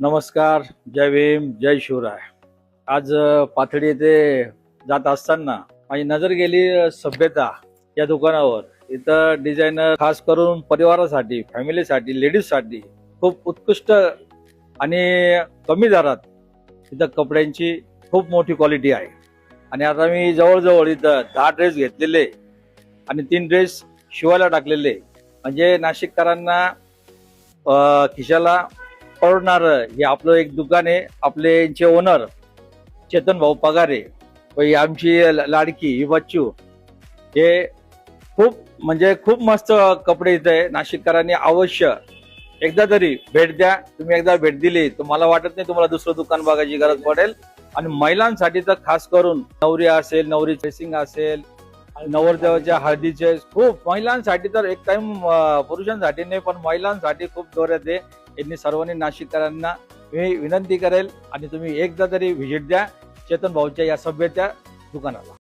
नमस्कार, जय भीम, जय शिवराय. आज पाथडी येथे जात असताना माझी नजर गेली सभ्यता या दुकानावर. इथं डिझायनर खास करून परिवारासाठी, फॅमिलीसाठी, लेडीजसाठी खूप उत्कृष्ट आणि कमी दरात इथं कपड्यांची खूप मोठी क्वालिटी आहे. आणि आता मी जवळजवळ इथं 10 ड्रेस घेतलेले आणि 3 ड्रेस शिवायला टाकलेले. म्हणजे नाशिककरांना खिशाला परवडणार हे आपलं एक दुकान आहे. आपले यांचे ओनर चेतन भाऊ पगारे व ही आमची लाडकी ही बच्चू, हे खूप मस्त कपडे इथे आहे. नाशिककरांनी अवश्य एकदा तरी भेट द्या. तुम्ही एकदा भेट दिली तर मला वाटत नाही तुम्हाला दुसरं दुकान बघायची गरज पडेल. आणि महिलांसाठी तर खास करून नवरी असेल, नवरी ड्रेसिंग असेल, नवरदेवाच्या हळदीचे खूप महिलांसाठी तर एक टाइम, पुरुषांसाठी नाही पण महिलांसाठी खूप जोरात आहे. यांनी सर्वांनी नाशिककरांना मी विनंती करेल आणि तुम्ही एकदा तरी व्हिजिट द्या चेतन भाऊच्या या सभ्यच्या दुकानाला.